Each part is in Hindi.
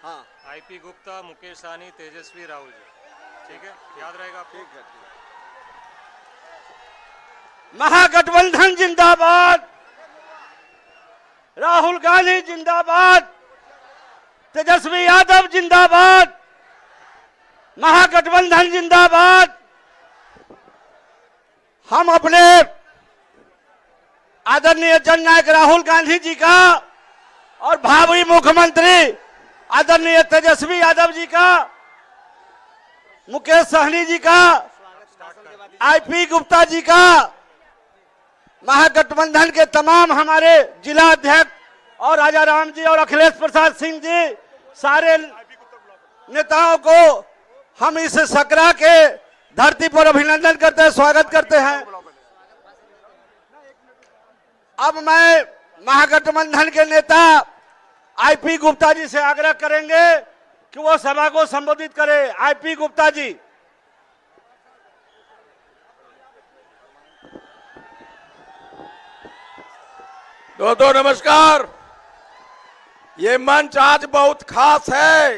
हाँ, आईपी गुप्ता, मुकेश सहनी, तेजस्वी, राहुल जी। ठीक है, याद रहेगा आपको? ठीक है। महागठबंधन जिंदाबाद, राहुल गांधी जिंदाबाद, तेजस्वी यादव जिंदाबाद, महागठबंधन जिंदाबाद। हम अपने आदरणीय जननायक राहुल गांधी जी का और भावी मुख्यमंत्री आदरणीय तेजस्वी यादव जी का, मुकेश सहनी जी का, आईपी गुप्ता जी का, महागठबंधन के तमाम हमारे जिला अध्यक्ष और राजा राम जी और अखिलेश प्रसाद सिंह जी, सारे नेताओं को हम इस सकरा के धरती पर अभिनंदन करते हैं, स्वागत करते हैं। अब मैं महागठबंधन के नेता आईपी गुप्ता जी से आग्रह करेंगे कि वो सभा को संबोधित करें। आईपी गुप्ता जी। दोस्तों नमस्कार। ये मंच आज बहुत खास है।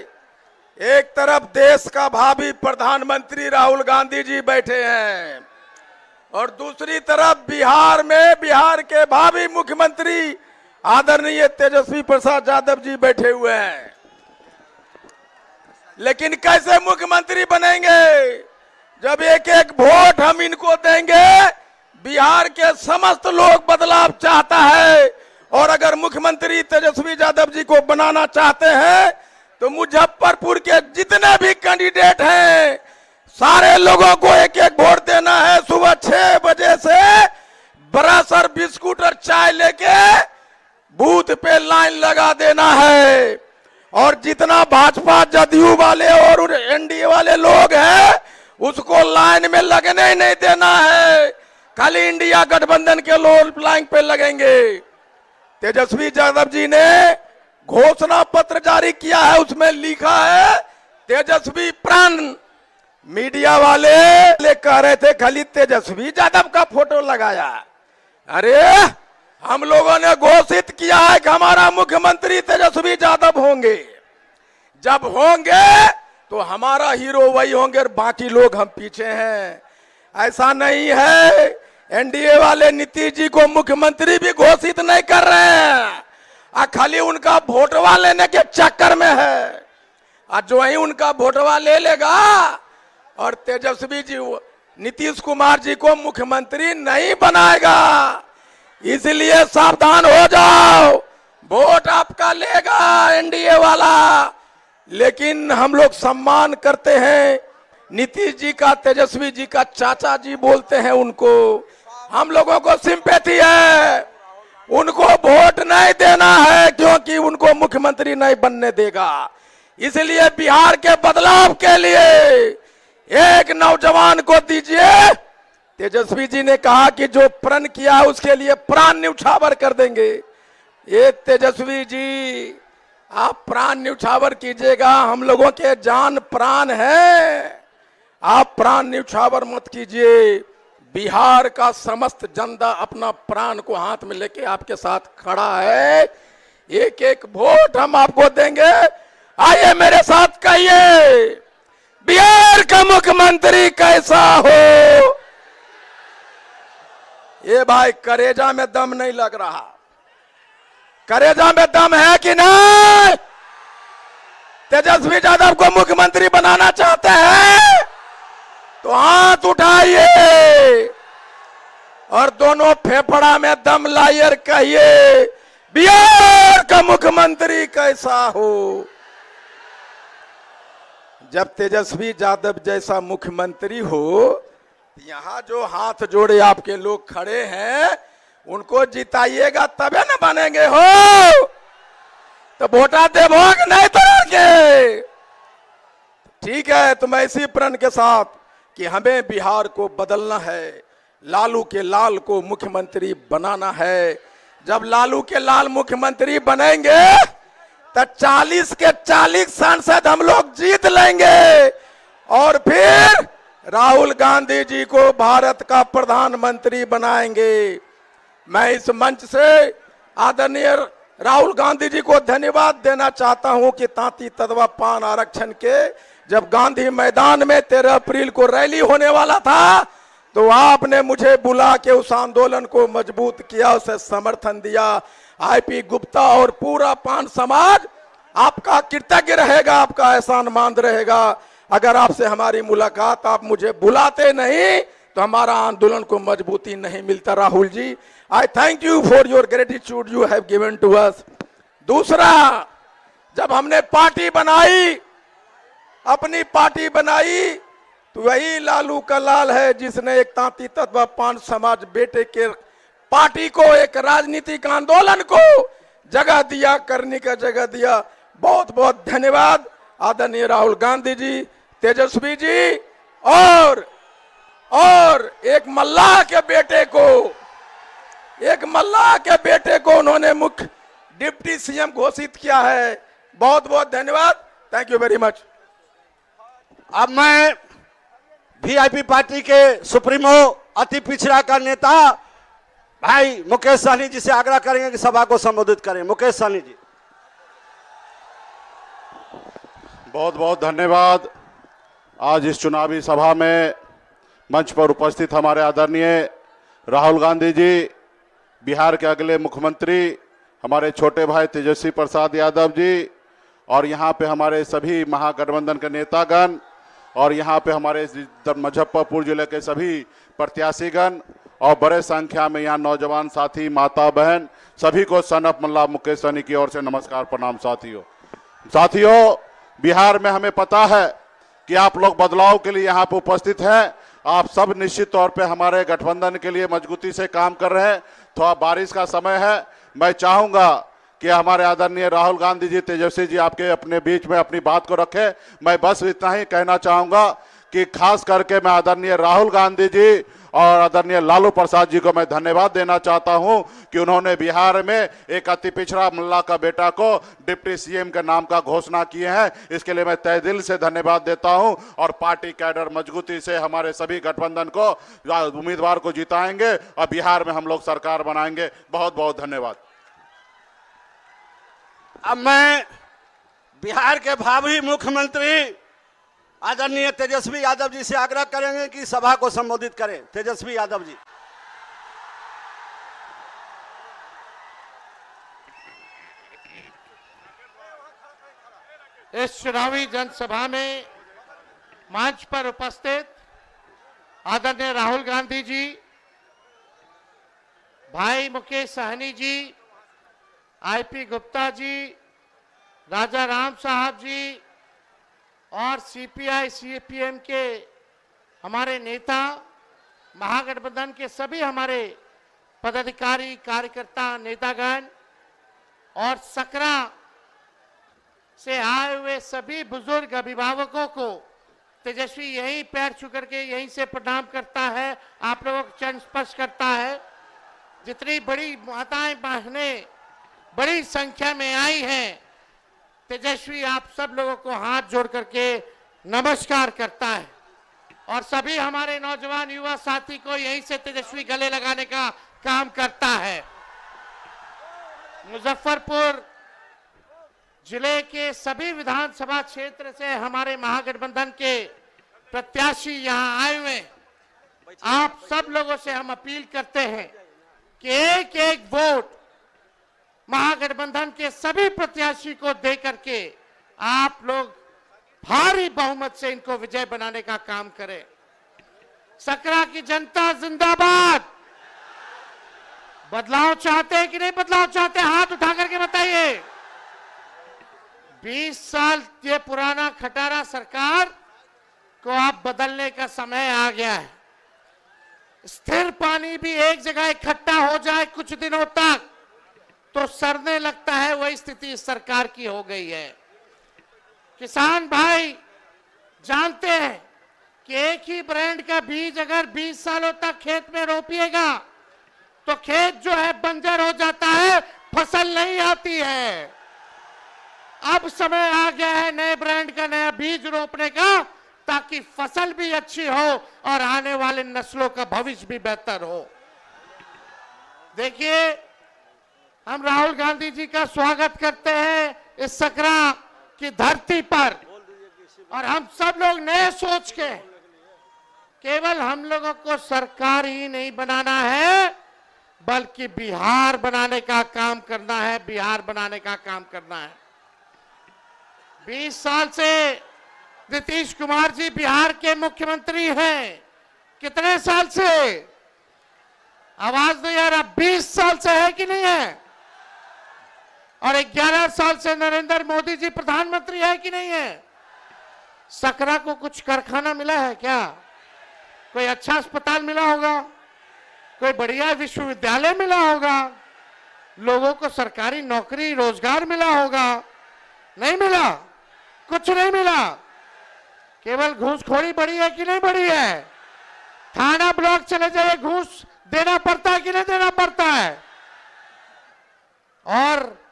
एक तरफ देश का भावी प्रधानमंत्री राहुल गांधी जी बैठे हैं और दूसरी तरफ बिहार में बिहार के भावी मुख्यमंत्री आदरणीय तेजस्वी प्रसाद यादव जी बैठे हुए हैं। लेकिन कैसे मुख्यमंत्री बनेंगे जब एक एक वोट हम इनको देंगे? बिहार के समस्त लोग बदलाव चाहता है और अगर मुख्यमंत्री तेजस्वी यादव जी को बनाना चाहते हैं तो मुजफ्फरपुर के जितने भी कैंडिडेट हैं सारे लोगों को एक एक वोट देना है। सुबह 6 बजे से ब्रश और बिस्कुट और चाय लेके बूथ पे लाइन लगा देना है और जितना भाजपा जदयू वाले और एनडीए वाले लोग हैं उसको लाइन में लगने ही नहीं देना है। खाली इंडिया गठबंधन के लोग लाइन पे लगेंगे। तेजस्वी यादव जी ने घोषणा पत्र जारी किया है, उसमें लिखा है तेजस्वी प्राण। मीडिया वाले कह रहे थे खाली तेजस्वी यादव का फोटो लगाया। अरे हम लोगों ने घोषित किया है कि हमारा मुख्यमंत्री तेजस्वी यादव होंगे। जब होंगे तो हमारा हीरो वही होंगे और बाकी लोग हम पीछे हैं। ऐसा नहीं है। एनडीए वाले नीतीश जी को मुख्यमंत्री भी घोषित नहीं कर रहे हैं, खाली उनका वोटवा लेने के चक्कर में है। जो ही उनका वोटवा ले लेगा और तेजस्वी जी नीतीश कुमार जी को मुख्यमंत्री नहीं बनाएगा। इसलिए सावधान हो जाओ, वोट आपका लेगा एनडीए वाला। लेकिन हम लोग सम्मान करते हैं नीतीश जी का, तेजस्वी जी का चाचा जी बोलते हैं उनको। हम लोगों को सिंपैथी है। उनको वोट नहीं देना है क्योंकि उनको मुख्यमंत्री नहीं बनने देगा। इसलिए बिहार के बदलाव के लिए एक नौजवान को दीजिए। तेजस्वी जी ने कहा कि जो प्रण किया है उसके लिए प्राण न्यौछावर कर देंगे। ये तेजस्वी जी आप प्राण न्यौछावर कीजिएगा, हम लोगों के जान प्राण है। आप प्राण न्यौछावर मत कीजिए। बिहार का समस्त जनता अपना प्राण को हाथ में लेके आपके साथ खड़ा है। एक एक वोट हम आपको देंगे। आइए मेरे साथ कहिए, बिहार का मुख्यमंत्री कैसा हो? ये भाई करेजा में दम नहीं लग रहा। करेजा में दम है कि नहीं? तेजस्वी यादव को मुख्यमंत्री बनाना चाहते हैं तो हाथ उठाइए और दोनों फेफड़ा में दम लाइए, कहिए बिहार का मुख्यमंत्री कैसा हो? जब तेजस्वी यादव जैसा मुख्यमंत्री हो, यहां जो हाथ जोड़े आपके लोग खड़े हैं उनको जिताइएगा तबे ना बनेंगे हो। तो वोटा देवोगे नहीं करोगे। ठीक है, तो मैं इसी प्रण के साथ कि हमें बिहार को बदलना है, लालू के लाल को मुख्यमंत्री बनाना है। जब लालू के लाल मुख्यमंत्री बनेंगे तो 40 के 40 सांसद हम लोग जीत लेंगे और फिर राहुल गांधी जी को भारत का प्रधानमंत्री बनाएंगे। मैं इस मंच से आदरणीय राहुल गांधी जी को धन्यवाद देना चाहता हूं कि तांती तदवा पान आरक्षण के जब गांधी मैदान में 13 अप्रैल को रैली होने वाला था तो आपने मुझे बुला के उस आंदोलन को मजबूत किया, उसे समर्थन दिया। आईपी गुप्ता और पूरा पान समाज आपका कृतज्ञ रहेगा, आपका एहसानमंद रहेगा। अगर आपसे हमारी मुलाकात आप मुझे बुलाते नहीं तो हमारा आंदोलन को मजबूती नहीं मिलता। Rahul ji, I thank you for your gratitude you have given to us. दूसरा, जब हमने पार्टी बनाई, अपनी पार्टी बनाई, तो वही लालू का लाल है जिसने एक तांती तत्व पान समाज बेटे के पार्टी को, एक राजनीतिक आंदोलन को जगह दिया, करने का जगह दिया। बहुत बहुत धन्यवाद आदरणीय राहुल गांधी जी, तेजस्वी जी, और एक मल्लाह के बेटे को उन्होंने मुख्य डिप्टी सीएम घोषित किया है। बहुत बहुत धन्यवाद, थैंक यू वेरी मच। अब मैं वीआईपी पार्टी के सुप्रीमो अति पिछड़ा का नेता भाई मुकेश सहनी जी से आग्रह करेंगे कि सभा को संबोधित करें। मुकेश सहनी जी। बहुत बहुत धन्यवाद। आज इस चुनावी सभा में मंच पर उपस्थित हमारे आदरणीय राहुल गांधी जी, बिहार के अगले मुख्यमंत्री, हमारे छोटे भाई तेजस्वी प्रसाद यादव जी, और यहाँ पे हमारे सभी महागठबंधन के नेतागण, और यहाँ पे हमारे मुजफ्फरपुर जिले के सभी प्रत्याशीगण, और बड़े संख्या में यहाँ नौजवान साथी, माता बहन, सभी को सन ऑफ मल्ला मुकेश सहनी की ओर से नमस्कार, प्रणाम। साथियों, बिहार में हमें पता है कि आप लोग बदलाव के लिए यहाँ पे उपस्थित हैं। आप सब निश्चित तौर पे हमारे गठबंधन के लिए मजबूती से काम कर रहे हैं। थोड़ा बारिश का समय है, मैं चाहूंगा कि हमारे आदरणीय राहुल गांधी जी, तेजस्वी जी आपके अपने बीच में अपनी बात को रखें। मैं बस इतना ही कहना चाहूंगा कि खास करके मैं आदरणीय राहुल गांधी जी और आदरणीय लालू प्रसाद जी को मैं धन्यवाद देना चाहता हूं कि उन्होंने बिहार में एक अति पिछड़ा मल्ला का बेटा को डिप्टी सीएम के नाम का घोषणा किए हैं। इसके लिए मैं तहे दिल से धन्यवाद देता हूं, और पार्टी कैडर मजबूती से हमारे सभी गठबंधन को उम्मीदवार को जिताएंगे और बिहार में हम लोग सरकार बनाएंगे। बहुत बहुत धन्यवाद। अब मैं बिहार के भावी मुख्यमंत्री आदरणीय तेजस्वी यादव जी से आग्रह करेंगे कि सभा को संबोधित करें। तेजस्वी यादव जी। इस चुनावी जनसभा में मंच पर उपस्थित आदरणीय राहुल गांधी जी, भाई मुकेश सहनी जी, आईपी गुप्ता जी, राजा राम साहब जी, और सीपीआई सीपीएम के हमारे नेता, महागठबंधन के सभी हमारे पदाधिकारी, कार्यकर्ता, नेतागण, और सकरा से आए हुए सभी बुजुर्ग अभिभावकों को तेजस्वी यहीं पैर छू करके यहीं से प्रणाम करता है, आप लोगों को चरण स्पर्श करता है। जितनी बड़ी माताएं बहनें बड़ी संख्या में आई हैं, तेजस्वी आप सब लोगों को हाथ जोड़ करके नमस्कार करता है, और सभी हमारे नौजवान युवा साथी को यहीं से तेजस्वी गले लगाने का काम करता है। मुजफ्फरपुर जिले के सभी विधानसभा क्षेत्र से हमारे महागठबंधन के प्रत्याशी यहां आए हुए। आप सब लोगों से हम अपील करते हैं कि एक एक वोट महागठबंधन के सभी प्रत्याशी को दे करके आप लोग भारी बहुमत से इनको विजय बनाने का काम करें। सकरा की जनता जिंदाबाद। बदलाव चाहते हैं कि नहीं बदलाव चाहते? हाथ उठा करके बताइए। 20 साल ये पुराना खटारा सरकार को आप बदलने का समय आ गया है। स्थिर पानी भी एक जगह इकट्ठा हो जाए कुछ दिनों तक तो सड़ने लगता है, वही स्थिति इस सरकार की हो गई है। किसान भाई जानते हैं कि एक ही ब्रांड का बीज अगर 20 सालों तक खेत में रोपिएगा तो खेत जो है बंजर हो जाता है, फसल नहीं आती है। अब समय आ गया है नए ब्रांड का नया बीज रोपने का, ताकि फसल भी अच्छी हो और आने वाले नस्लों का भविष्य भी बेहतर हो। देखिए, हम राहुल गांधी जी का स्वागत करते हैं इस सकरा की धरती पर। और हम सब लोग नए सोच के, केवल हम लोगों को सरकार ही नहीं बनाना है, बल्कि बिहार बनाने का काम करना है, बिहार बनाने का काम करना है। 20 साल से नीतीश कुमार जी बिहार के मुख्यमंत्री हैं। कितने साल से? आवाज नहीं आ रहा। 20 साल से है कि नहीं है? और 11 साल से नरेंद्र मोदी जी प्रधानमंत्री है कि नहीं है? सकरा को कुछ कारखाना मिला है क्या? कोई अच्छा अस्पताल मिला होगा, कोई बढ़िया विश्वविद्यालय मिला होगा, लोगों को सरकारी नौकरी रोजगार मिला होगा? नहीं मिला, कुछ नहीं मिला। केवल घूसखोरी बढ़ी है कि नहीं बढ़ी है? थाना ब्लॉक चले जाए, घूस देना पड़ता है कि नहीं देना पड़ता है? और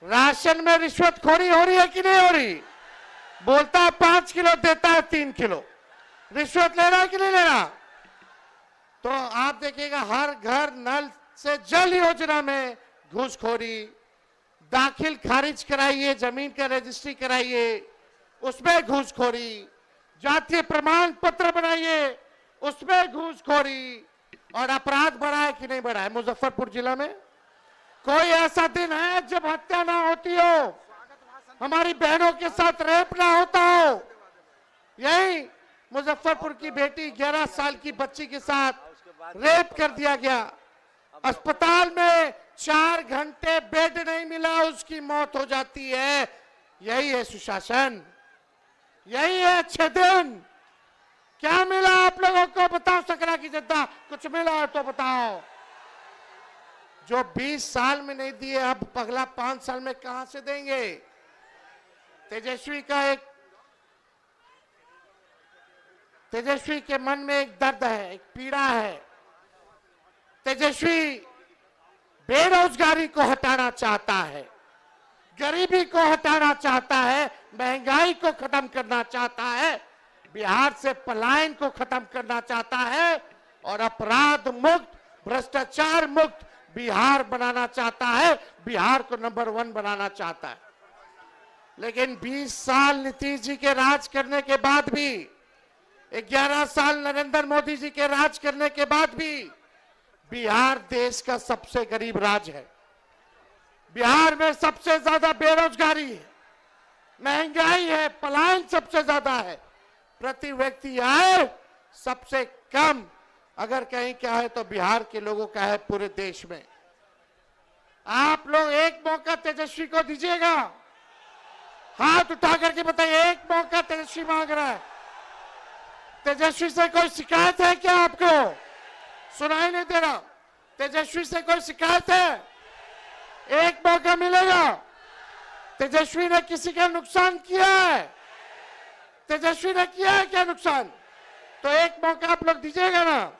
राशन में रिश्वतखोरी हो रही है कि नहीं हो रही? बोलता है 5 किलो, देता है 3 किलो। रिश्वत ले रहा है कि नहीं ले रहा? तो आप देखिएगा, हर घर नल से जल योजना में घूसखोरी, दाखिल खारिज कराइए, जमीन का रजिस्ट्री कराइए, उसमें घूसखोरी, जातीय प्रमाण पत्र बनाइए, उसमें घूसखोरी। और अपराध बढ़ा है कि नहीं बढ़ा है? मुजफ्फरपुर जिला में कोई ऐसा दिन है जब हत्या ना होती हो, हमारी बहनों के साथ रेप ना होता हो? यही मुजफ्फरपुर की बेटी 11 साल की बच्ची के साथ रेप कर दिया गया। अस्पताल में 4 घंटे बेड नहीं मिला, उसकी मौत हो जाती है। यही है सुशासन, यही है अच्छे दिन। क्या मिला आप लोगों को? बताओ सकरा की जनता, कुछ मिला है तो बताओ। जो 20 साल में नहीं दिए, अब अगला 5 साल में कहां से देंगे? तेजस्वी के मन में एक दर्द है, एक पीड़ा है। तेजस्वी बेरोजगारी को हटाना चाहता है, गरीबी को हटाना चाहता है, महंगाई को खत्म करना चाहता है, बिहार से पलायन को खत्म करना चाहता है और अपराध मुक्त, भ्रष्टाचार मुक्त बिहार बनाना चाहता है, बिहार को नंबर 1 बनाना चाहता है। लेकिन 20 साल नीतीश जी के राज करने के बाद भी, 11 साल नरेंद्र मोदी जी के राज करने के बाद भी बिहार देश का सबसे गरीब राज्य है। बिहार में सबसे ज्यादा बेरोजगारी है, महंगाई है, पलायन सबसे ज्यादा है, प्रति व्यक्ति आय सबसे कम अगर कहीं क्या है तो बिहार के लोगों का है पूरे देश में। आप लोग एक मौका तेजस्वी को दीजिएगा? हाथ उठा करके बताइए, एक मौका तेजस्वी मांग रहा है। तेजस्वी से कोई शिकायत है क्या? आपको सुनाई नहीं दे रहा? तेजस्वी से कोई शिकायत है? एक मौका मिलेगा। तेजस्वी ने किसी का नुकसान किया है? तेजस्वी ने किया है क्या नुकसान? तो एक मौका आप लोग दीजिएगा ना?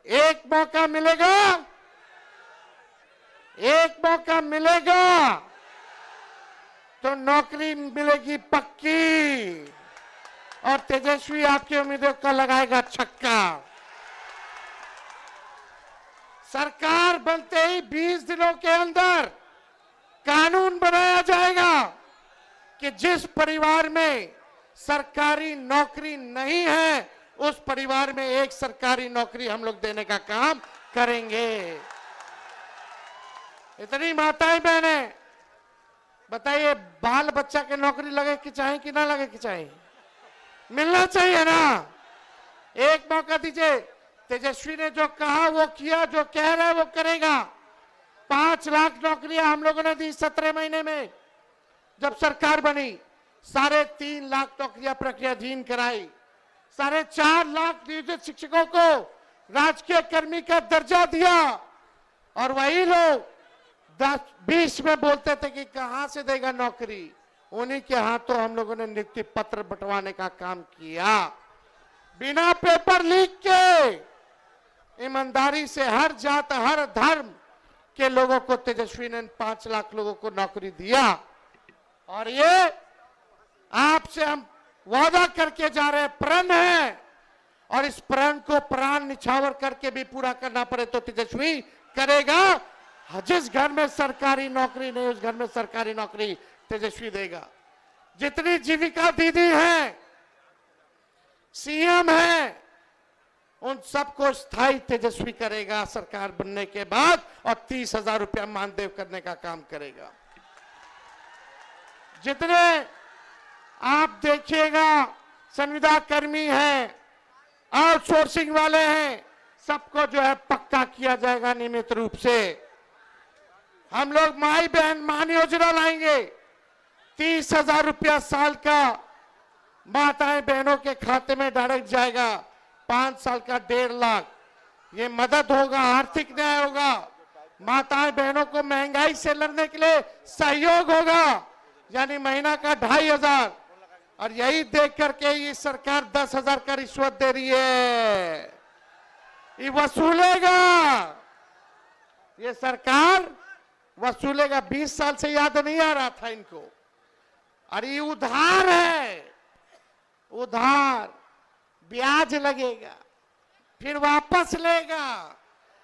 एक मौका मिलेगा, एक मौका मिलेगा तो नौकरी मिलेगी पक्की और तेजस्वी आपकी उम्मीदों का लगाएगा छक्का। सरकार बनते ही 20 दिनों के अंदर कानून बनाया जाएगा कि जिस परिवार में सरकारी नौकरी नहीं है, उस परिवार में एक सरकारी नौकरी हम लोग देने का काम करेंगे। इतनी माताएं बहनें बताइए, बाल बच्चा के नौकरी लगे कि चाहे कि ना लगे कि चाहे? मिलना चाहिए ना? एक मौका दीजिए। तेजस्वी ने जो कहा वो किया, जो कह रहा है वो करेगा। 5 लाख नौकरियां हम लोगों ने दी 17 महीने में जब सरकार बनी। 3.5 लाख नौकरियां प्रक्रियाधीन कराई। 4.5 लाख नियोजित शिक्षकों को राजकीय कर्मी का दर्जा दिया। और वही लोग 10-20 में बोलते थे कि कहां से देगा नौकरी, उन्हीं के हाथों हम लोगों ने नियुक्ति पत्र बंटवाने का काम किया। बिना पेपर लीक के ईमानदारी से हर जात हर धर्म के लोगों को तेजस्वी ने 5 लाख लोगों को नौकरी दिया। और ये आपसे हम वादा करके जा रहे हैं, प्रण है, और इस प्रण को प्राण निछावर करके भी पूरा करना पड़े तो तेजस्वी करेगा। जिस घर में सरकारी नौकरी नहीं उस घर में सरकारी नौकरी तेजस्वी देगा। जितनी जीविका दीदी हैं, सीएम हैं, उन सबको स्थायी तेजस्वी करेगा सरकार बनने के बाद, और 30,000 रुपया मानदेय करने का काम करेगा। जितने आप देखिएगा संविदा कर्मी हैं, आउटसोर्सिंग वाले हैं, सबको जो है पक्का किया जाएगा नियमित रूप से। हम लोग माई बहन मान योजना लाएंगे, 30,000 रुपया साल का माताएं बहनों के खाते में डायरेक्ट जाएगा, 5 साल का 1.5 लाख। ये मदद होगा, आर्थिक न्याय होगा, माताएं बहनों को महंगाई से लड़ने के लिए सहयोग होगा, यानी महीना का 2,500। और यही देख करके ये सरकार 10,000 का रिश्वत दे रही है, ये वसूलेगा, ये सरकार वसूलेगा। 20 साल से याद नहीं आ रहा था इनको। और ये उधार है, उधार, ब्याज लगेगा, फिर वापस लेगा।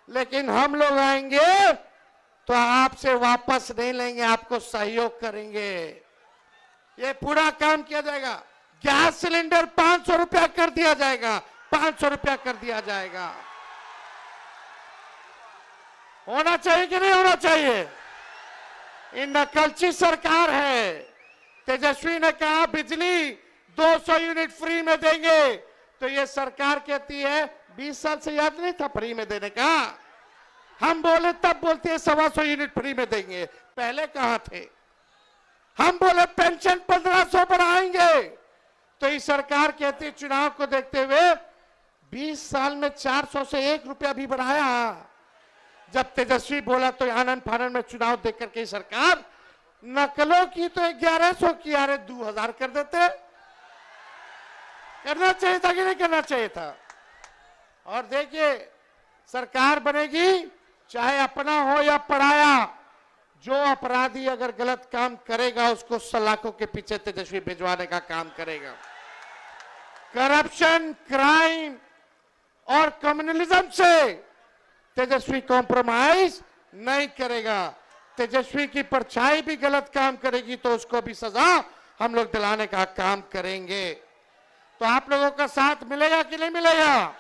लेकिन हम लोग आएंगे तो आपसे वापस नहीं लेंगे, आपको सहयोग करेंगे। ये पूरा काम किया जाएगा। गैस सिलेंडर 500 रुपया कर दिया जाएगा, 500 रुपया कर दिया जाएगा। होना चाहिए कि नहीं होना चाहिए? ये नकलची सरकार है। तेजस्वी ने कहा बिजली 200 यूनिट फ्री में देंगे, तो ये सरकार कहती है 20 साल से याद नहीं था फ्री में देने का। हम बोले तब बोलते हैं 125 यूनिट फ्री में देंगे, पहले कहां थे? हम बोले पेंशन 1500 बढ़ाएंगे, तो ये सरकार कहती है चुनाव को देखते हुए 20 साल में 400 से 1 रुपया भी बढ़ाया। जब तेजस्वी बोला तो आनंद फानंद में चुनाव देख करके सरकार नकलों की तो 1100 की, अरे 2000 कर देते। करना चाहिए था कि नहीं करना चाहिए था? और देखिए सरकार बनेगी, चाहे अपना हो या पराया, जो अपराधी अगर गलत काम करेगा उसको सलाखों के पीछे तेजस्वी भिजवाने का काम करेगा। करप्शन, क्राइम और कम्युनलिज्म से तेजस्वी कॉम्प्रोमाइज नहीं करेगा। तेजस्वी की परछाई भी गलत काम करेगी तो उसको भी सजा हम लोग दिलाने का काम करेंगे। तो आप लोगों का साथ मिलेगा कि नहीं मिलेगा?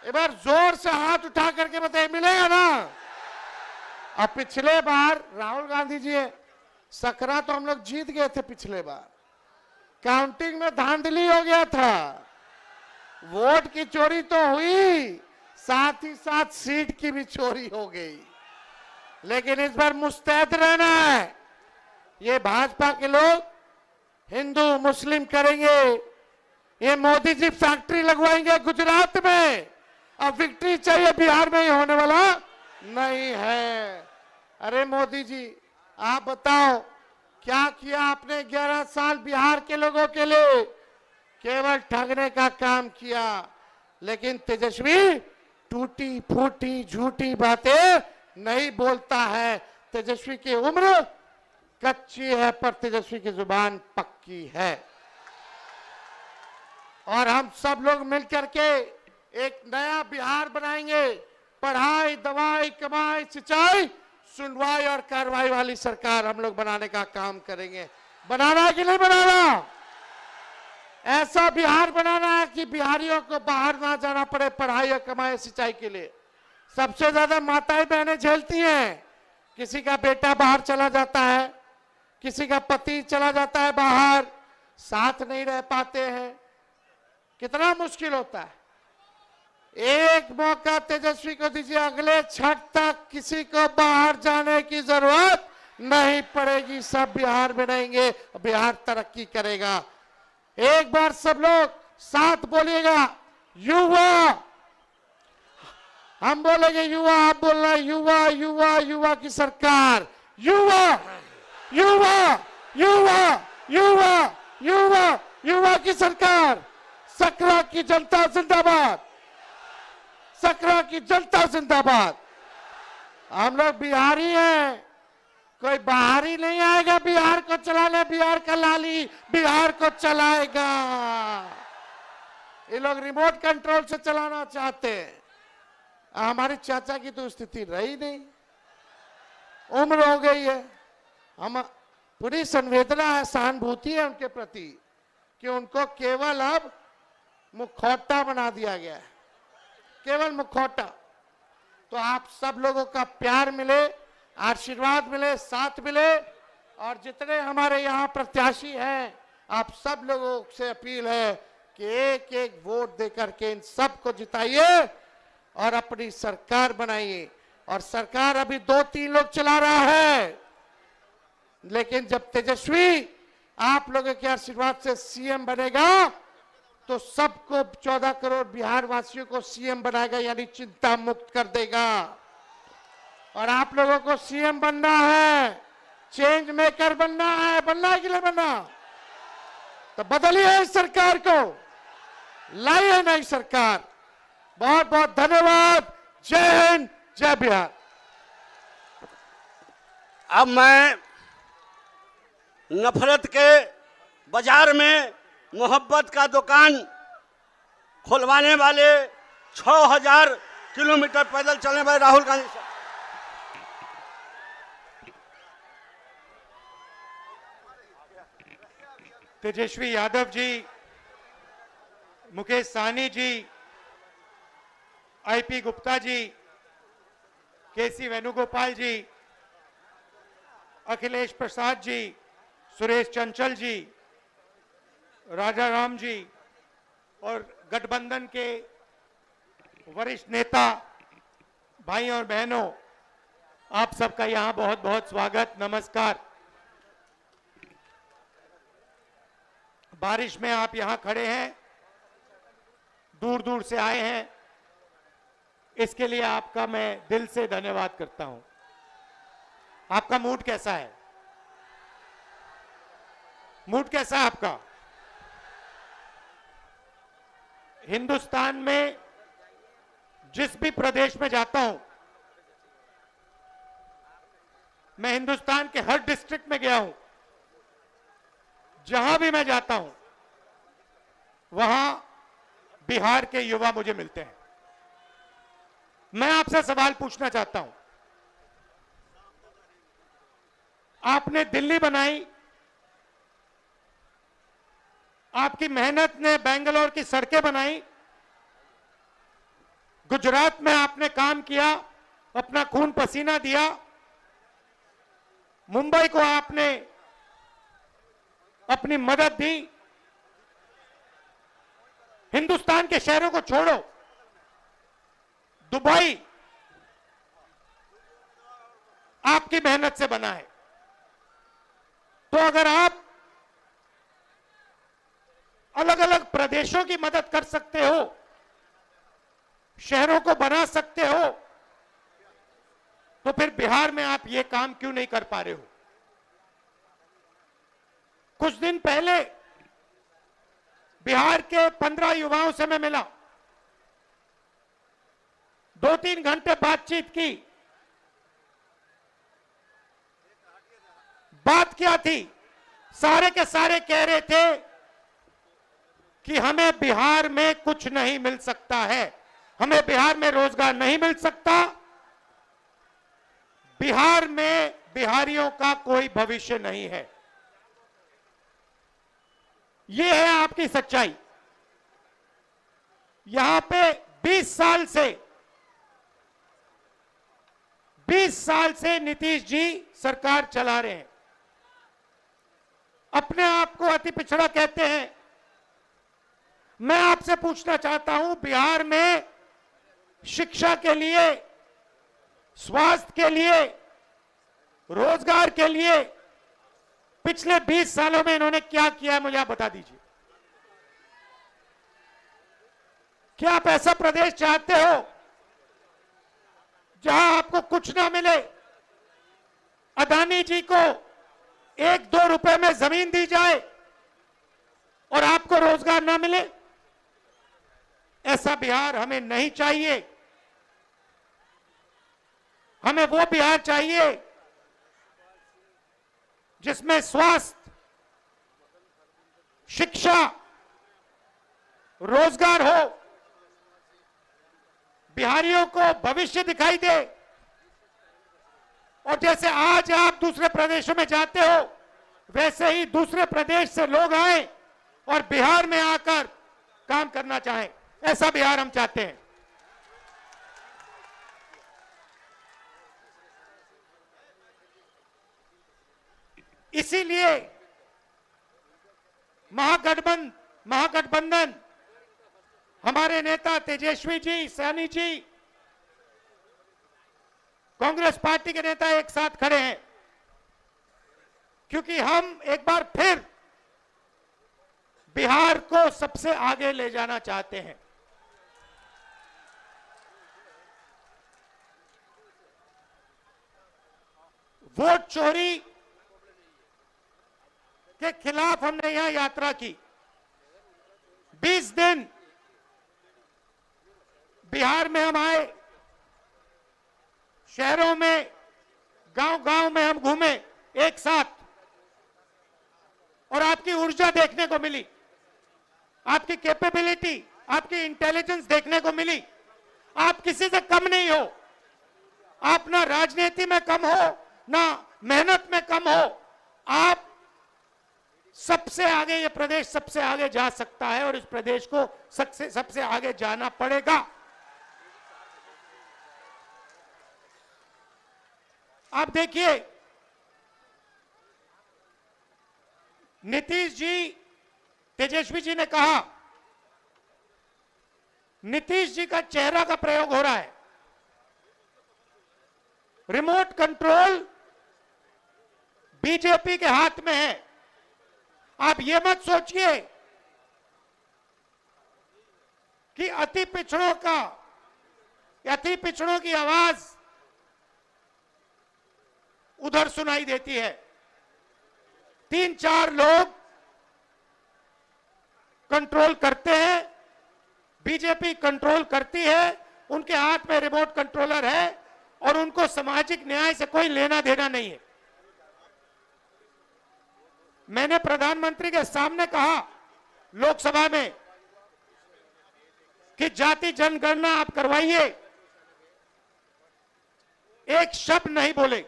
एक बार जोर से हाथ उठा करके बताइए, मिलेगा ना? अब पिछले बार राहुल गांधी जी सकरा तो हम लोग जीत गए थे, पिछले बार काउंटिंग में धांधली हो गया था, वोट की चोरी तो हुई, साथ ही साथ सीट की भी चोरी हो गई। लेकिन इस बार मुस्तैद रहना है। ये भाजपा के लोग हिंदू मुस्लिम करेंगे, ये मोदी जी फैक्ट्री लगवाएंगे गुजरात में, अब विक्ट्री चाहिए बिहार में ही होने वाला नहीं है। अरे मोदी जी आप बताओ क्या किया आपने 11 साल बिहार के लोगों के लिए? केवल ठगने का काम किया। लेकिन तेजस्वी टूटी फूटी झूठी बातें नहीं बोलता है। तेजस्वी की उम्र कच्ची है पर तेजस्वी की जुबान पक्की है। और हम सब लोग मिलकर के एक नया बिहार बनाएंगे। पढ़ाई, दवाई, कमाई, सिंचाई, सुनवाई और कार्रवाई वाली सरकार हम लोग बनाने का काम करेंगे। बनाना है कि नहीं बनाना? ऐसा बिहार बनाना है कि बिहारियों को बाहर ना जाना पड़े पढ़ाई और कमाई सिंचाई के लिए। सबसे ज्यादा माताएं बहनें झेलती हैं। किसी का बेटा बाहर चला जाता है, किसी का पति चला जाता है बाहर, साथ नहीं रह पाते हैं, कितना मुश्किल होता है। एक मौका तेजस्वी को दीजिए, अगले छठ तक किसी को बाहर जाने की जरूरत नहीं पड़ेगी। सब बिहार बनाएंगे, बिहार तरक्की करेगा। एक बार सब लोग साथ बोलिएगा, युवा। हम बोलेंगे युवा, आप बोलना युवा युवा युवा की सरकार। युवा युवा युवा युवा युवा युवा की सरकार। सकरा की जनता जिंदाबाद, सकरा की जनता जिंदाबाद। हम लोग बिहारी हैं, कोई बाहरी नहीं आएगा बिहार को चलाने। बिहार का लाली बिहार को चलाएगा। ये लोग रिमोट कंट्रोल से चलाना चाहते हैं। हमारे चाचा की तो स्थिति रही नहीं। उम्र हो गई है, हम पूरी संवेदना है, सहानुभूति है उनके प्रति कि उनको केवल अब मुखौटा बना दिया गया है, केवल मुखौटा। तो आप सब लोगों का प्यार मिले, आशीर्वाद मिले, साथ मिले, और जितने हमारे यहाँ प्रत्याशी हैं, आप सब लोगों से अपील है कि एक एक वोट देकर के इन सबको जिताइए और अपनी सरकार बनाइए। और सरकार अभी 2-3 लोग चला रहा है, लेकिन जब तेजस्वी आप लोगों के आशीर्वाद से सीएम बनेगा तो सबको 14 करोड़ बिहार वासियों को सीएम बनाएगा, यानी चिंता मुक्त कर देगा। और आप लोगों को सीएम बनना है, चेंज मेकर बनना है कि नहीं बनना? तो बदलिए इस सरकार को, लाइए नई सरकार। बहुत बहुत धन्यवाद। जय हिंद, जय बिहार। अब मैं नफरत के बाजार में मोहब्बत का दुकान खुलवाने वाले 6000 किलोमीटर पैदल चलने वाले राहुल गांधी साहब, तेजस्वी यादव जी, मुकेश साहनी जी, आईपी गुप्ता जी, केसी वेणुगोपाल जी, अखिलेश प्रसाद जी, सुरेश चंचल जी, राजा राम जी और गठबंधन के वरिष्ठ नेता भाई और बहनों, आप सबका यहां बहुत बहुत स्वागत, नमस्कार। बारिश में आप यहां खड़े हैं, दूर दूर से आए हैं, इसके लिए आपका मैं दिल से धन्यवाद करता हूं। आपका मूड कैसा है? मूड कैसा है आपका? हिंदुस्तान में जिस भी प्रदेश में जाता हूं, मैं हिंदुस्तान के हर डिस्ट्रिक्ट में गया हूं, जहां भी मैं जाता हूं वहां बिहार के युवा मुझे मिलते हैं। मैं आपसे सवाल पूछना चाहता हूं, आपने दिल्ली बनाई, आपकी मेहनत ने बेंगलोर की सड़कें बनाई, गुजरात में आपने काम किया, अपना खून पसीना दिया, मुंबई को आपने अपनी मदद दी। हिंदुस्तान के शहरों को छोड़ो, दुबई आपकी मेहनत से बना है। तो अगर आप अलग अलग प्रदेशों की मदद कर सकते हो, शहरों को बना सकते हो, तो फिर बिहार में आप ये काम क्यों नहीं कर पा रहे हो? कुछ दिन पहले बिहार के 15 युवाओं से मैं मिला, 2-3 घंटे बातचीत की। बात क्या थी? सारे के सारे कह रहे थे कि हमें बिहार में कुछ नहीं मिल सकता है, हमें बिहार में रोजगार नहीं मिल सकता, बिहार में बिहारियों का कोई भविष्य नहीं है। यह है आपकी सच्चाई। यहां पे 20 साल से नीतीश जी सरकार चला रहे हैं, अपने आप को अति पिछड़ा कहते हैं। मैं आपसे पूछना चाहता हूं, बिहार में शिक्षा के लिए, स्वास्थ्य के लिए, रोजगार के लिए पिछले 20 सालों में इन्होंने क्या किया है, मुझे आप बता दीजिए। क्या आप ऐसा प्रदेश चाहते हो जहां आपको कुछ ना मिले, अदानी जी को 1-2 रुपए में जमीन दी जाए और आपको रोजगार ना मिले? ऐसा बिहार हमें नहीं चाहिए। हमें वो बिहार चाहिए जिसमें स्वास्थ्य, शिक्षा, रोजगार हो, बिहारियों को भविष्य दिखाई दे। और जैसे आज आप दूसरे प्रदेशों में जाते हो, वैसे ही दूसरे प्रदेश से लोग आए और बिहार में आकर काम करना चाहें। ऐसा बिहार हम चाहते हैं। इसीलिए महागठबंधन हमारे नेता तेजस्वी जी, सैनी जी, कांग्रेस पार्टी के नेता एक साथ खड़े हैं, क्योंकि हम एक बार फिर बिहार को सबसे आगे ले जाना चाहते हैं। वोट चोरी के खिलाफ हमने यहां यात्रा की। 20 दिन बिहार में हम आए, शहरों में, गांव-गांव में हम घूमे एक साथ, और आपकी ऊर्जा देखने को मिली, आपकी कैपेबिलिटी, आपकी इंटेलिजेंस देखने को मिली। आप किसी से कम नहीं हो, आप ना राजनीति में कम हो, ना मेहनत में कम हो। आप सबसे आगे, ये प्रदेश सबसे आगे जा सकता है और इस प्रदेश को सबसे आगे जाना पड़ेगा। आप देखिए, नीतीश जी, तेजस्वी जी ने कहा, नीतीश जी का चेहरा का प्रयोग हो रहा है। रिमोट कंट्रोल बीजेपी के हाथ में है। आप ये मत सोचिए कि अति पिछड़ों की आवाज उधर सुनाई देती है। 3-4 लोग कंट्रोल करते हैं, बीजेपी कंट्रोल करती है, उनके हाथ में रिमोट कंट्रोलर है और उनको सामाजिक न्याय से कोई लेना देना नहीं है। मैंने प्रधानमंत्री के सामने कहा लोकसभा में कि जाति जनगणना आप करवाइए, एक शब्द नहीं बोले।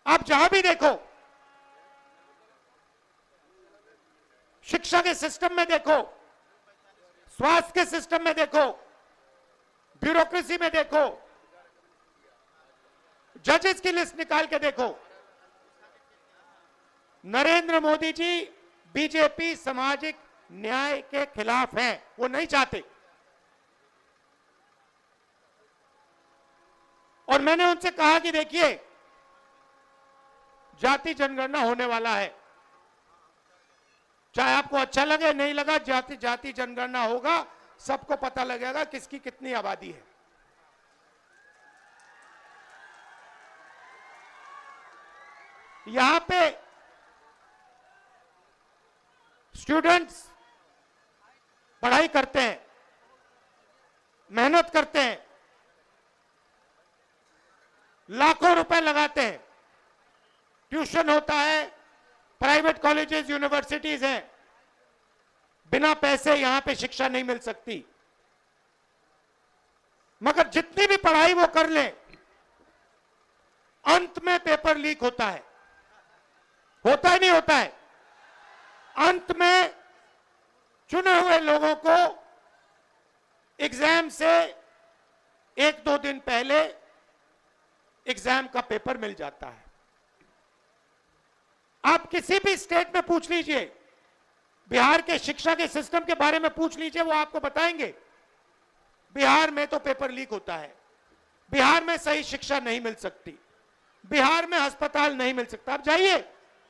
आप जहां भी देखो, शिक्षा के सिस्टम में देखो, स्वास्थ्य के सिस्टम में देखो, ब्यूरोक्रेसी में देखो, जजेस की लिस्ट निकाल के देखो, नरेंद्र मोदी जी बीजेपी सामाजिक न्याय के खिलाफ हैं, वो नहीं चाहते। और मैंने उनसे कहा कि देखिए, जाति जनगणना होने वाला है, चाहे आपको अच्छा लगे नहीं लगा, जाति जनगणना होगा, सबको पता लगेगा किसकी कितनी आबादी है। यहां पे स्टूडेंट्स पढ़ाई करते हैं, मेहनत करते हैं, लाखों रुपए लगाते हैं, ट्यूशन होता है, प्राइवेट कॉलेजेस, यूनिवर्सिटीज हैं। बिना पैसे यहां पे शिक्षा नहीं मिल सकती। मगर जितनी भी पढ़ाई वो कर लें, अंत में पेपर लीक होता है। होता ही नहीं होता है। अंत में चुने हुए लोगों को एग्जाम से 1-2 दिन पहले एग्जाम का पेपर मिल जाता है। आप किसी भी स्टेट में पूछ लीजिए, बिहार के शिक्षा के सिस्टम के बारे में पूछ लीजिए, वो आपको बताएंगे बिहार में तो पेपर लीक होता है, बिहार में सही शिक्षा नहीं मिल सकती, बिहार में अस्पताल नहीं मिल सकता। आप जाइए,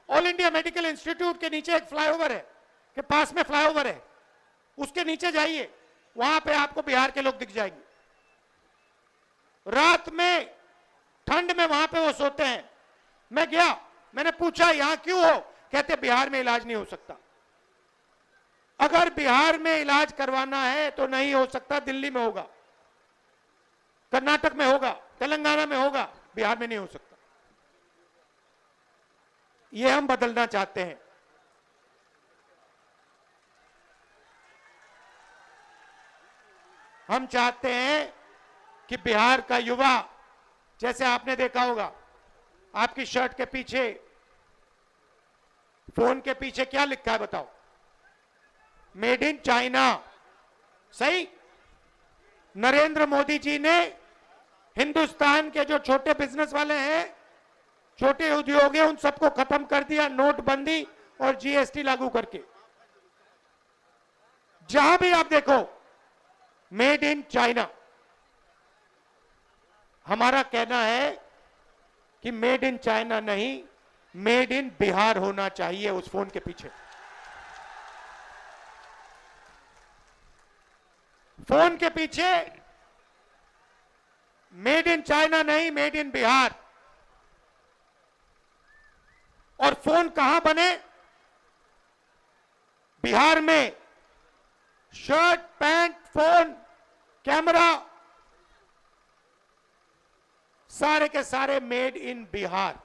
ऑल इंडिया मेडिकल इंस्टीट्यूट के नीचे एक फ्लाईओवर है, के पास में फ्लाईओवर है, उसके नीचे जाइए, वहां पे आपको बिहार के लोग दिख जाएंगे। रात में ठंड में वहां पे वो सोते हैं। मैं गया, मैंने पूछा यहां क्यों हो, कहते बिहार में इलाज नहीं हो सकता। अगर बिहार में इलाज करवाना है तो नहीं हो सकता, दिल्ली में होगा, कर्नाटक में होगा, तेलंगाना में होगा, बिहार में नहीं हो सकता। ये हम बदलना चाहते हैं। हम चाहते हैं कि बिहार का युवा जैसे आपने देखा होगा आपकी शर्ट के पीछे, फोन के पीछे क्या लिखा है बताओ? Made in China. सही? नरेंद्र मोदी जी ने हिंदुस्तान के जो छोटे बिजनेस वाले हैं, छोटे उद्योग हैं, उन सबको खत्म कर दिया नोटबंदी और जीएसटी लागू करके। जहां भी आप देखो मेड इन चाइना। हमारा कहना है कि मेड इन चाइना नहीं, मेड इन बिहार होना चाहिए उस फोन के पीछे। फोन के पीछे मेड इन चाइना नहीं, मेड इन बिहार। और फोन कहां बने? बिहार में। शर्ट, पैंट, फोन, कैमरा सारे के सारे मेड इन बिहार।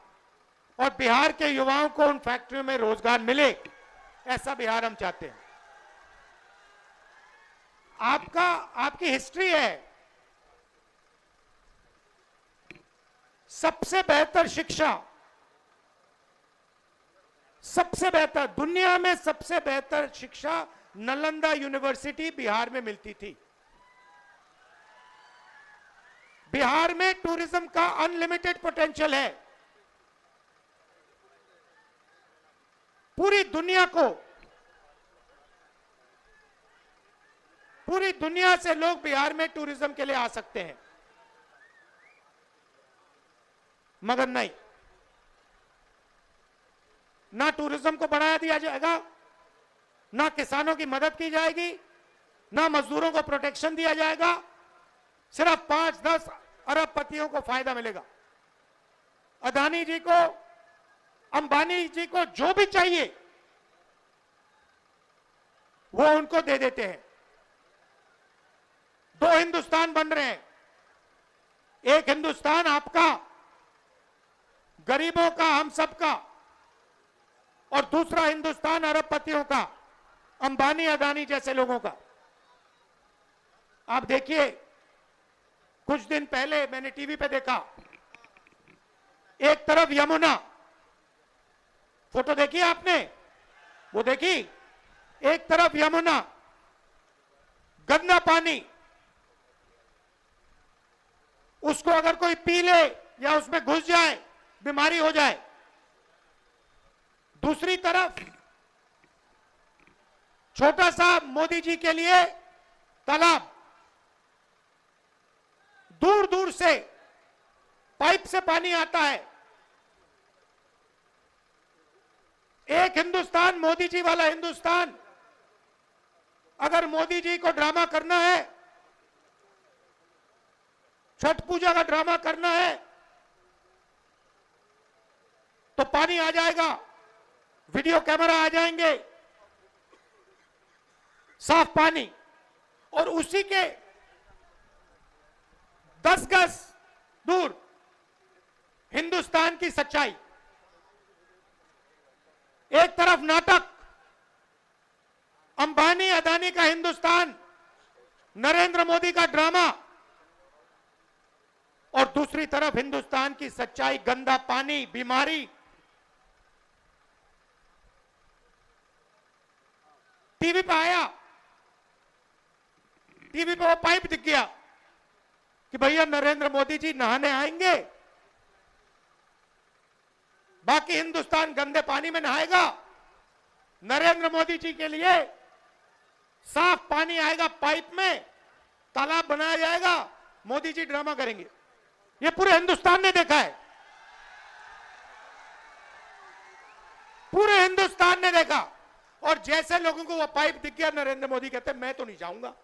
और बिहार के युवाओं को उन फैक्ट्रियों में रोजगार मिले, ऐसा बिहार हम चाहते हैं। आपकी हिस्ट्री है। सबसे बेहतर शिक्षा, सबसे बेहतर, दुनिया में सबसे बेहतर शिक्षा नालंदा यूनिवर्सिटी बिहार में मिलती थी। बिहार में टूरिज्म का अनलिमिटेड पोटेंशियल है। पूरी दुनिया से लोग बिहार में टूरिज्म के लिए आ सकते हैं, मगर नहीं, ना टूरिज्म को बढ़ाया दिया जाएगा, ना किसानों की मदद की जाएगी, ना मजदूरों को प्रोटेक्शन दिया जाएगा। सिर्फ 5-10 अरबपतियों को फायदा मिलेगा। अदानी जी को, अंबानी जी को जो भी चाहिए वो उनको दे देते हैं। 2 हिंदुस्तान बन रहे हैं। एक हिंदुस्तान आपका, गरीबों का, हम सबका, और दूसरा हिंदुस्तान अरबपतियों का, अंबानी अदानी जैसे लोगों का। आप देखिए, कुछ दिन पहले मैंने टीवी पे देखा, एक तरफ यमुना, फोटो देखी आपने? वो देखी? एक तरफ यमुना, गंदा पानी, उसको अगर कोई पी ले या उसमें घुस जाए बीमारी हो जाए। दूसरी तरफ छोटा सा मोदी जी के लिए तालाब, दूर दूर से पाइप से पानी आता है। एक हिंदुस्तान, मोदी जी वाला हिंदुस्तान। अगर मोदी जी को ड्रामा करना है, छठ पूजा का ड्रामा करना है, तो पानी आ जाएगा, वीडियो कैमरा आ जाएंगे, साफ पानी। और उसी के 10 गज दूर हिंदुस्तान की सच्चाई। एक तरफ नाटक, अंबानी अदानी का हिंदुस्तान, नरेंद्र मोदी का ड्रामा, और दूसरी तरफ हिंदुस्तान की सच्चाई, गंदा पानी, बीमारी। टीवी पे आया, टीवी पे वो पाइप दिख गया कि भैया नरेंद्र मोदी जी नहाने आएंगे, बाकी हिंदुस्तान गंदे पानी में नहाएगा। नरेंद्र मोदी जी के लिए साफ पानी आएगा, पाइप में तालाब बनाया जाएगा, मोदी जी ड्रामा करेंगे। ये पूरे हिंदुस्तान ने देखा है, पूरे हिंदुस्तान ने देखा। और जैसे लोगों को वो पाइप दिख गया, नरेंद्र मोदी कहते मैं तो नहीं जाऊंगा।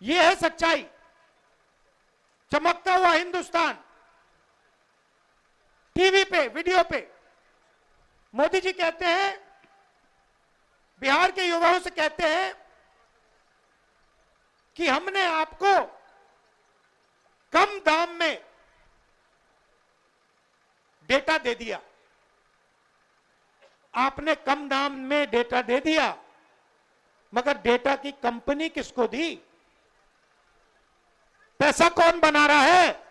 ये है सच्चाई, चमकता हुआ हिंदुस्तान। टीवी पे, वीडियो पे मोदी जी कहते हैं, बिहार के युवाओं से कहते हैं कि हमने आपको कम दाम में डेटा दे दिया। आपने कम दाम में डेटा दे दिया, मगर डेटा की कंपनी किसको दी? पैसा कौन बना रहा है?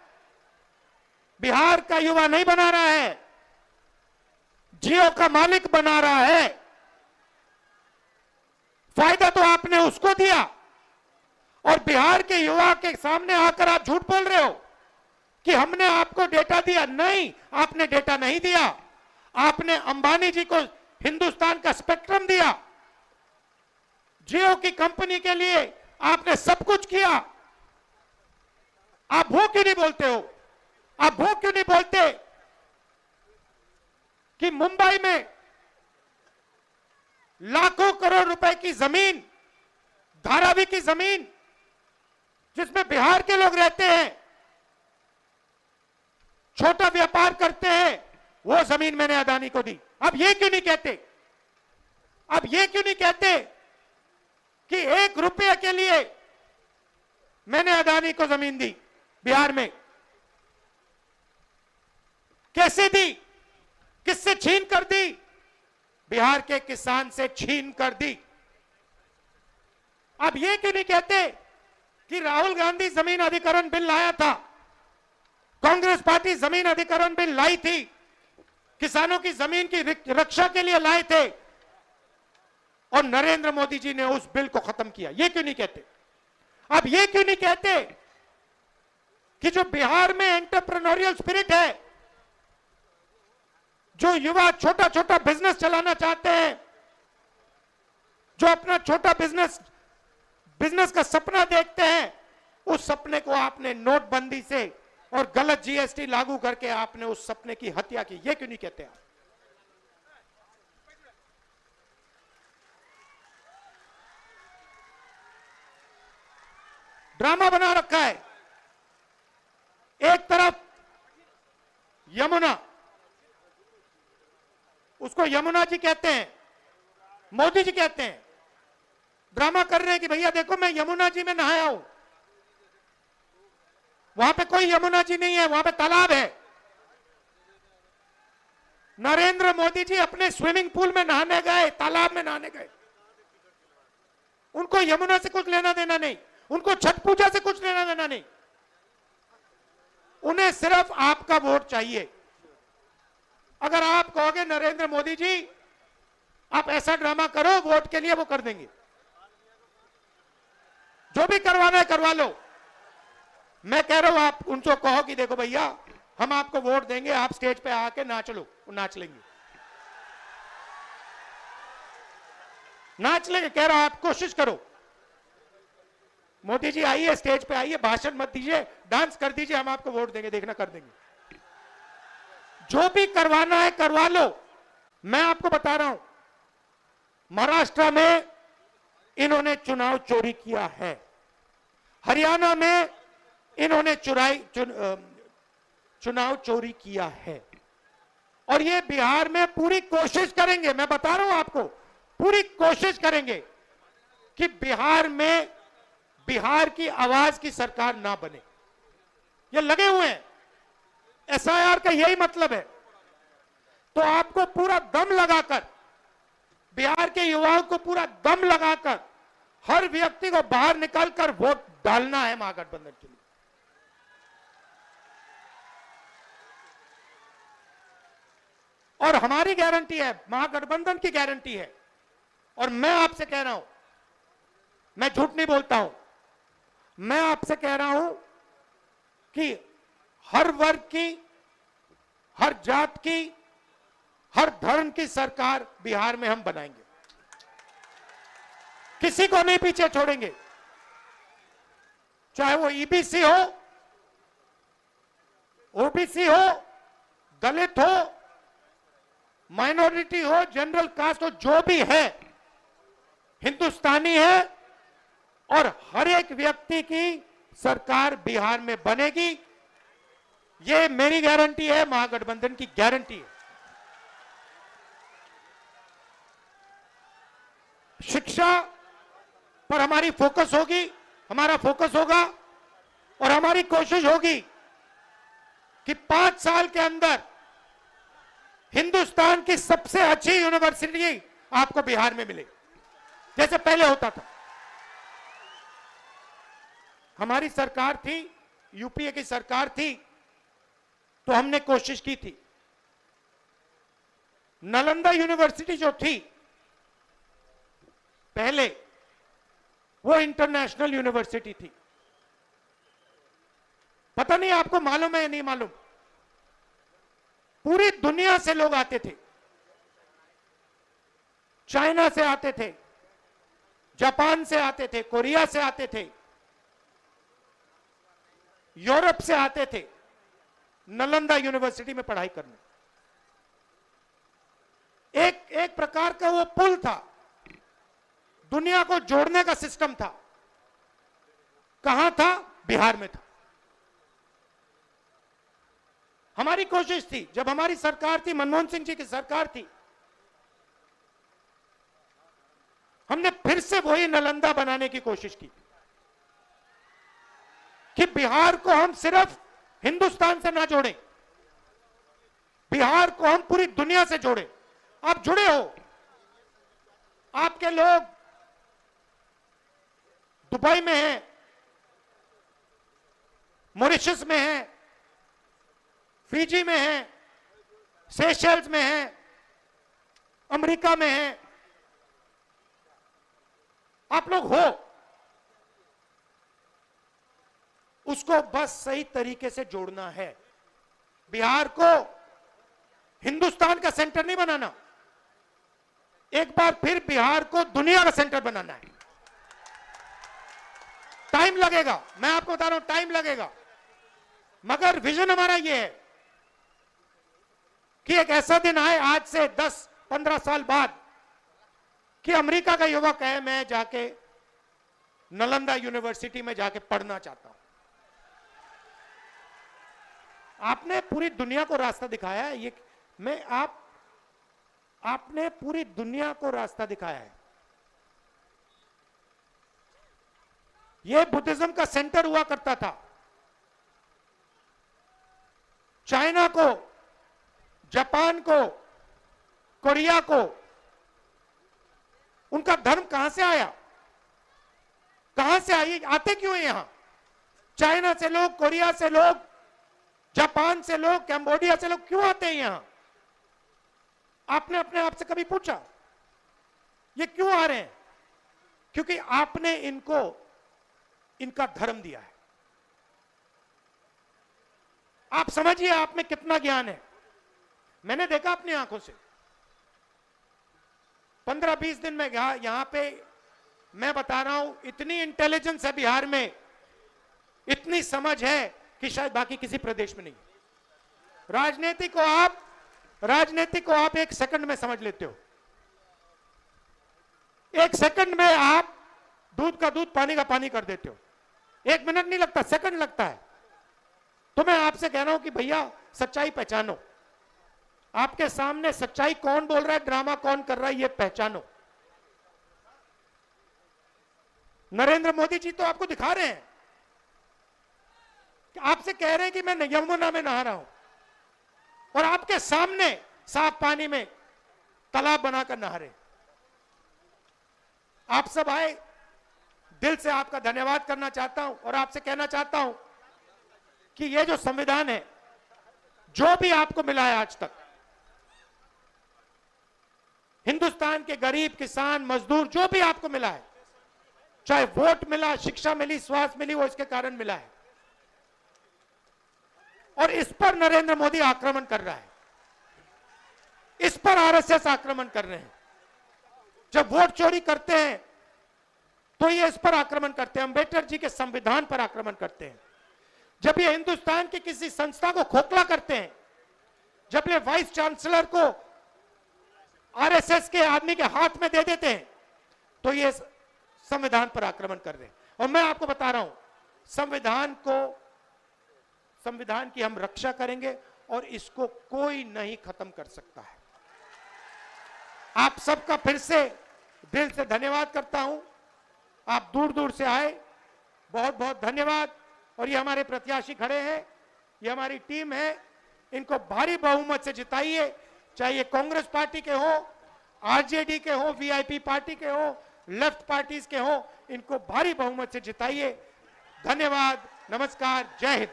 बिहार का युवा नहीं बना रहा है, जियो का मालिक बना रहा है। फायदा तो आपने उसको दिया और बिहार के युवा के सामने आकर आप झूठ बोल रहे हो कि हमने आपको डेटा दिया। नहीं, आपने डेटा नहीं दिया। आपने अंबानी जी को हिंदुस्तान का स्पेक्ट्रम दिया। जियो की कंपनी के लिए आपने सब कुछ किया। आप वो क्यों नहीं बोलते हो? आप वो क्यों नहीं बोलते कि मुंबई में लाखों करोड़ रुपए की जमीन, धारावी की जमीन, जिसमें बिहार के लोग रहते हैं, छोटा व्यापार करते हैं, वो जमीन मैंने अदानी को दी। अब ये क्यों नहीं कहते? अब ये क्यों नहीं कहते कि 1 रुपये के लिए मैंने अदानी को जमीन दी बिहार में? कैसे दी? किससे छीन कर दी? बिहार के किसान से छीन कर दी। अब ये क्यों नहीं कहते कि राहुल गांधी जमीन अधिग्रहण बिल लाया था, कांग्रेस पार्टी जमीन अधिग्रहण बिल लाई थी, किसानों की जमीन की रक्षा के लिए लाए थे और नरेंद्र मोदी जी ने उस बिल को खत्म किया? ये क्यों नहीं कहते? अब ये क्यों नहीं कहते कि जो बिहार में एंटरप्रेन्योरियल स्पिरिट है, जो युवा छोटा छोटा बिजनेस चलाना चाहते हैं, जो अपना छोटा बिजनेस का सपना देखते हैं, उस सपने को आपने नोटबंदी से और गलत जीएसटी लागू करके आपने उस सपने की हत्या की? ये क्यों नहीं कहते आप? ड्रामा बना रखा है। एक तरफ यमुना, उसको यमुना जी कहते हैं, मोदी जी कहते हैं, ड्रामा कर रहे हैं कि भैया देखो मैं यमुना जी में नहाया हूं। वहां पे कोई यमुना जी नहीं है, वहां पे तालाब है। नरेंद्र मोदी जी अपने स्विमिंग पूल में नहाने गए, तालाब में नहाने गए। उनको यमुना से कुछ लेना देना नहीं, उनको छठ पूजा से कुछ लेना देना नहीं। उन्हें सिर्फ आपका वोट चाहिए। अगर आप कहोगे नरेंद्र मोदी जी आप ऐसा ड्रामा करो वोट के लिए, वो कर देंगे। जो भी करवाना है करवा लो। मैं कह रहा हूं आप उनको कहो कि देखो भैया हम आपको वोट देंगे, आप स्टेज पे आके नाच लो, वो नाच लेंगे, नाच लेंगे। कह रहा हूं आप कोशिश करो। मोदी जी आइए, स्टेज पे आइए, भाषण मत दीजिए, डांस कर दीजिए, हम आपको वोट देंगे, देखना कर देंगे। जो भी करवाना है करवा लो। मैं आपको बता रहा हूं, महाराष्ट्र में इन्होंने चुनाव चोरी किया है, हरियाणा में इन्होंने चुनाव चोरी किया है, और ये बिहार में पूरी कोशिश करेंगे। मैं बता रहा हूं आपको, पूरी कोशिश करेंगे कि बिहार में बिहार की आवाज की सरकार ना बने। ये लगे हुए हैं, एसआईआर का यही मतलब है। तो आपको पूरा दम लगाकर, बिहार के युवाओं को पूरा दम लगाकर हर व्यक्ति को बाहर निकालकर वोट डालना है महागठबंधन के लिए। और हमारी गारंटी है, महागठबंधन की गारंटी है। और मैं आपसे कह रहा हूं, मैं झूठ नहीं बोलता हूं, मैं आपसे कह रहा हूं कि हर वर्ग की, हर जात की, हर धर्म की सरकार बिहार में हम बनाएंगे। किसी को नहीं पीछे छोड़ेंगे, चाहे वो ईबीसी हो, ओबीसी हो, दलित हो, माइनॉरिटी हो, जनरल कास्ट हो, जो भी है हिंदुस्तानी है, और हर एक व्यक्ति की सरकार बिहार में बनेगी। ये मेरी गारंटी है, महागठबंधन की गारंटी है। शिक्षा पर हमारी फोकस होगी, हमारा फोकस होगा, और हमारी कोशिश होगी कि 5 साल के अंदर हिंदुस्तान की सबसे अच्छी यूनिवर्सिटी आपको बिहार में मिले, जैसे पहले होता था। हमारी सरकार थी यूपीए की सरकार थी तो हमने कोशिश की थी। नालंदा यूनिवर्सिटी जो थी पहले, वो इंटरनेशनल यूनिवर्सिटी थी। पता नहीं आपको मालूम है या नहीं मालूम, पूरी दुनिया से लोग आते थे। चाइना से आते थे, जापान से आते थे, कोरिया से आते थे, यूरोप से आते थे नालंदा यूनिवर्सिटी में पढ़ाई करने। एक प्रकार का वो पुल था, दुनिया को जोड़ने का सिस्टम था। कहां था? बिहार में था। हमारी कोशिश थी, जब हमारी सरकार थी, मनमोहन सिंह जी की सरकार थी, हमने फिर से वही नालंदा बनाने की कोशिश की कि बिहार को हम सिर्फ हिंदुस्तान से ना जोड़ें, बिहार को हम पूरी दुनिया से जोड़ें। आप जुड़े हो, आपके लोग दुबई में हैं, मॉरिशस में हैं, फिजी में हैं, सेशल्स में हैं, अमेरिका में हैं, आप लोग हो। उसको बस सही तरीके से जोड़ना है। बिहार को हिंदुस्तान का सेंटर नहीं बनाना, एक बार फिर बिहार को दुनिया का सेंटर बनाना है। टाइम लगेगा, मैं आपको बता रहा हूं, टाइम लगेगा, मगर विजन हमारा यह है कि एक ऐसा दिन आए आज से 10-15 साल बाद कि अमेरिका का युवक है, मैं जाके नालंदा यूनिवर्सिटी में जाके पढ़ना चाहता हूं। आपने पूरी दुनिया को रास्ता दिखाया है, ये आपने पूरी दुनिया को रास्ता दिखाया है। यह बुद्धिज्म का सेंटर हुआ करता था। चाइना को, जापान को, कोरिया को, उनका धर्म कहां से आया? कहां से आए? आते क्यों हैं यहां? चाइना से लोग, कोरिया से लोग, जापान से लोग, कैम्बोडिया से लोग क्यों आते हैं यहां? आपने अपने आप से कभी पूछा ये क्यों आ रहे हैं? क्योंकि आपने इनको इनका धर्म दिया है। आप समझिए आप में कितना ज्ञान है। मैंने देखा अपनी आंखों से, 15-20 दिन में यहां पे मैं बता रहा हूं, इतनी इंटेलिजेंस है बिहार में, इतनी समझ है कि शायद बाकी किसी प्रदेश में नहीं। राजनीति को आप 1 सेकंड में समझ लेते हो। 1 सेकंड में आप दूध का दूध, पानी का पानी कर देते हो। 1 मिनट नहीं लगता, सेकंड लगता है। तो मैं आपसे कह रहा हूं कि भैया सच्चाई पहचानो। आपके सामने सच्चाई कौन बोल रहा है, ड्रामा कौन कर रहा है, ये पहचानो। नरेंद्र मोदी जी तो आपको दिखा रहे हैं, आपसे कह रहे हैं कि मैं यमुना में नहा रहा हूं, और आपके सामने साफ पानी में तालाब बनाकर नहा रहे। आप सब आए, दिल से आपका धन्यवाद करना चाहता हूं और आपसे कहना चाहता हूं कि यह जो संविधान है, जो भी आपको मिला है आज तक, हिंदुस्तान के गरीब, किसान, मजदूर, जो भी आपको मिला है, चाहे वोट मिला, शिक्षा मिली, स्वास्थ्य मिली, वो इसके कारण मिला है। और इस पर नरेंद्र मोदी आक्रमण कर रहा है, इस पर आरएसएस आक्रमण कर रहे हैं। जब वोट चोरी करते हैं तो ये इस पर आक्रमण करते हैं, अंबेडकर जी के संविधान पर आक्रमण करते हैं। जब ये हिंदुस्तान की किसी संस्था को खोखला करते हैं, जब ये वाइस चांसलर को आरएसएस के आदमी के हाथ में दे देते हैं, तो ये संविधान पर आक्रमण कर रहे हैं। और मैं आपको बता रहा हूं, संविधान की हम रक्षा करेंगे और इसको कोई नहीं खत्म कर सकता है। आप सबका फिर से दिल से धन्यवाद करता हूं। आप दूर दूर से आए, बहुत बहुत धन्यवाद। और ये हमारे प्रत्याशी खड़े हैं, ये हमारी टीम है, इनको भारी बहुमत से जिताइए, चाहे ये कांग्रेस पार्टी के हो, आरजेडी के हो, वीआईपी पार्टी के हो, लेफ्ट पार्टीज के हो, इनको भारी बहुमत से जिताइए। धन्यवाद। नमस्कार, जय हिंद।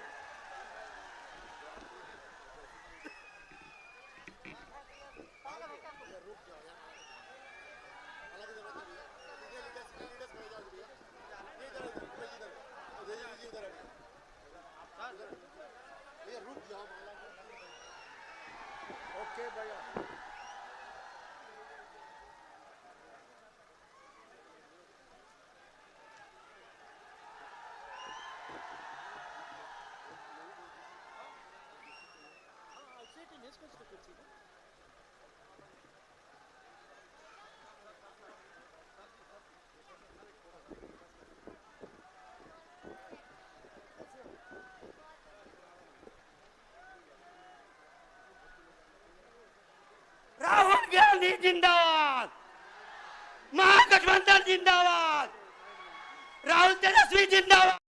राहुल गांधी जिंदाबाद, महागठबंधन जिंदाबाद, राहुल तेजस्वी जिंदाबाद।